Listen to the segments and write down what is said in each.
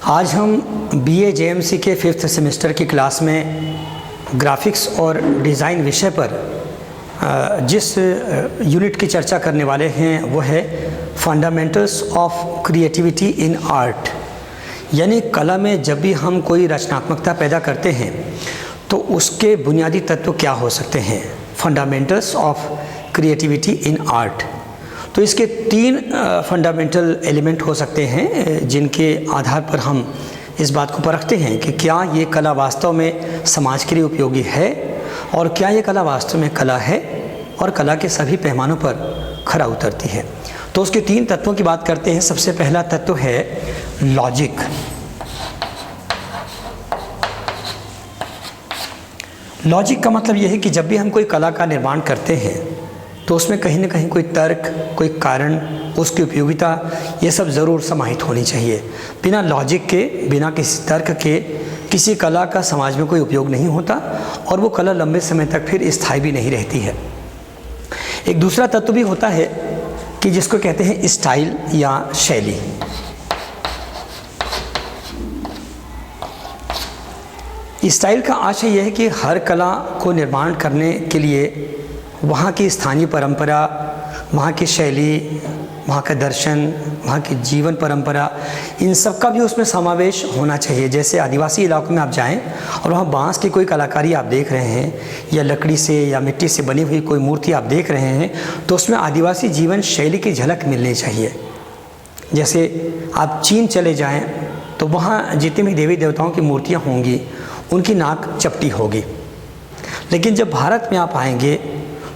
आज हम BA JMC के 5th सेमेस्टर की क्लास में ग्राफिक्स और डिज़ाइन विषय पर जिस यूनिट की चर्चा करने वाले हैं वो है fundamentals of creativity in art. यानी कला में जब भी हम कोई रचनात्मकता पैदा करते हैं तो उसके बुनियादी तत्व क्या हो सकते हैं, fundamentals of creativity in art. तो इसके 3 फंडामेंटल एलिमेंट हो सकते हैं जिनके आधार पर हम इस बात को परखते हैं कि क्या ये कला वास्तव में समाज के लिए उपयोगी है और क्या ये कला वास्तव में कला है और कला के सभी पैमानों पर खरा उतरती है। तो उसके 3 तत्वों की बात करते हैं। सबसे पहला तत्व है लॉजिक। लॉजिक का मतलब यह है कि जब भी हम कोई कला का निर्माण करते हैं तो उसमें कहीं ना कहीं कोई तर्क, कोई कारण, उसकी उपयोगिता, ये सब ज़रूर समाहित होनी चाहिए। बिना लॉजिक के, बिना किसी तर्क के किसी कला का समाज में कोई उपयोग नहीं होता और वो कला लंबे समय तक फिर स्थायी भी नहीं रहती है। एक दूसरा तत्व भी होता है कि जिसको कहते हैं स्टाइल या शैली। स्टाइल का आशय यह है कि हर कला को निर्माण करने के लिए वहाँ की स्थानीय परंपरा, वहाँ की शैली, वहाँ का दर्शन, वहाँ की जीवन परंपरा, इन सब का भी उसमें समावेश होना चाहिए। जैसे आदिवासी इलाकों में आप जाएं और वहाँ बांस की कोई कलाकारी आप देख रहे हैं या लकड़ी से या मिट्टी से बनी हुई कोई मूर्ति आप देख रहे हैं तो उसमें आदिवासी जीवन शैली की झलक मिलनी चाहिए। जैसे आप चीन चले जाएँ तो वहाँ जितने भी देवी देवताओं की मूर्तियाँ होंगी उनकी नाक चपटी होगी, लेकिन जब भारत में आप आएंगे,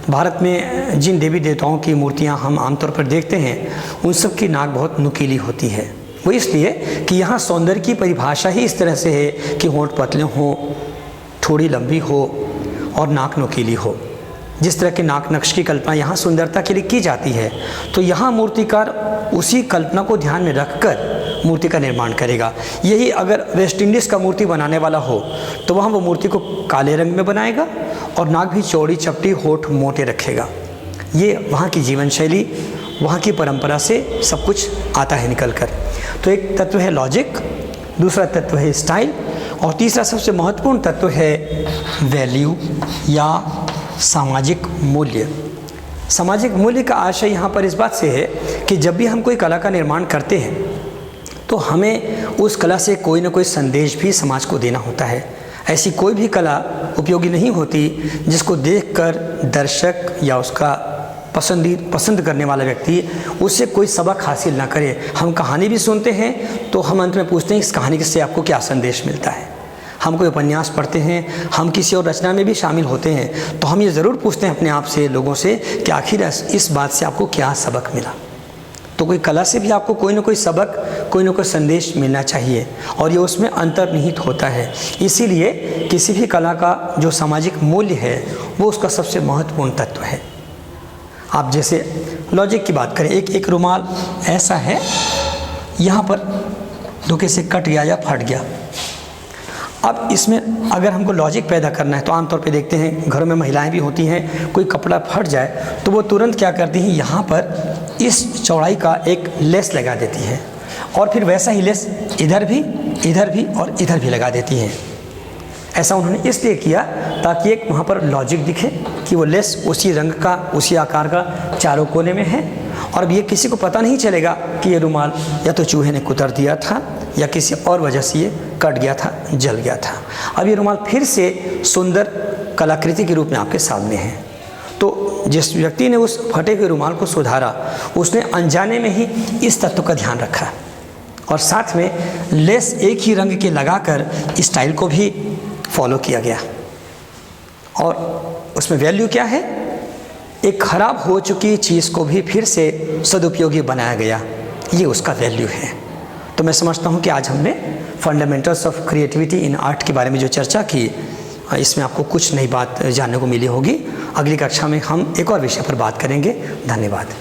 भारत में जिन देवी देवताओं की मूर्तियां हम आमतौर पर देखते हैं उन सब की नाक बहुत नुकीली होती है। वो इसलिए कि यहाँ सौंदर्य की परिभाषा ही इस तरह से है कि होंठ पतले हों, थोड़ी लंबी हो और नाक नुकीली हो। जिस तरह के नाक नक्श की कल्पना यहाँ सुंदरता के लिए की जाती है तो यहाँ मूर्तिकार उसी कल्पना को ध्यान में रखकर मूर्ति का निर्माण करेगा। यही अगर वेस्ट इंडीज़ का मूर्ति बनाने वाला हो तो वहाँ वो मूर्ति को काले रंग में बनाएगा और नाक भी चौड़ी चपटी, होठ मोटे रखेगा। ये वहाँ की जीवन शैली, वहाँ की परंपरा से सब कुछ आता है निकल कर। तो एक तत्व है लॉजिक, दूसरा तत्व है स्टाइल और तीसरा सबसे महत्वपूर्ण तत्व है वैल्यू या सामाजिक मूल्य। सामाजिक मूल्य का आशय यहाँ पर इस बात से है कि जब भी हम कोई कला का निर्माण करते हैं तो हमें उस कला से कोई ना कोई संदेश भी समाज को देना होता है। ऐसी कोई भी कला उपयोगी नहीं होती जिसको देखकर दर्शक या उसका पसंद करने वाला व्यक्ति उससे कोई सबक हासिल ना करे। हम कहानी भी सुनते हैं तो हम अंत में पूछते हैं इस कहानी से आपको क्या संदेश मिलता है। हम कोई उपन्यास पढ़ते हैं, हम किसी और रचना में भी शामिल होते हैं तो हम ये ज़रूर पूछते हैं अपने आप से, लोगों से, कि आखिर इस बात से आपको क्या सबक मिला। तो कोई कला से भी आपको कोई ना कोई सबक, कोई ना कोई संदेश मिलना चाहिए और ये उसमें अंतर्निहित होता है। इसीलिए किसी भी कला का जो सामाजिक मूल्य है वो उसका सबसे महत्वपूर्ण तत्व है। आप जैसे लॉजिक की बात करें, एक रुमाल ऐसा है, यहाँ पर धोखे से कट गया या फट गया। अब इसमें अगर हमको लॉजिक पैदा करना है तो आमतौर पे देखते हैं घरों में महिलाएं भी होती हैं, कोई कपड़ा फट जाए तो वो तुरंत क्या करती हैं, यहाँ पर इस चौड़ाई का एक लेस लगा देती है और फिर वैसा ही लेस इधर भी और इधर भी लगा देती हैं। ऐसा उन्होंने इसलिए किया ताकि एक वहाँ पर लॉजिक दिखे कि वो लेस उसी रंग का, उसी आकार का चारों कोने में है और अब ये किसी को पता नहीं चलेगा कि ये रुमाल या तो चूहे ने कुतर दिया था या किसी और वजह से ये कट गया था, जल गया था। अब ये रुमाल फिर से सुंदर कलाकृति के रूप में आपके सामने है। तो जिस व्यक्ति ने उस फटे हुए रुमाल को सुधारा उसने अनजाने में ही इस तत्व का ध्यान रखा और साथ में लेस एक ही रंग के लगाकर स्टाइल को भी फॉलो किया गया। और उसमें वैल्यू क्या है, एक खराब हो चुकी चीज़ को भी फिर से सदुपयोगी बनाया गया, ये उसका वैल्यू है। तो मैं समझता हूँ कि आज हमने fundamentals of creativity in art के बारे में जो चर्चा की, इसमें आपको कुछ नई बात जानने को मिली होगी। अगली कक्षा में हम एक और विषय पर बात करेंगे। धन्यवाद।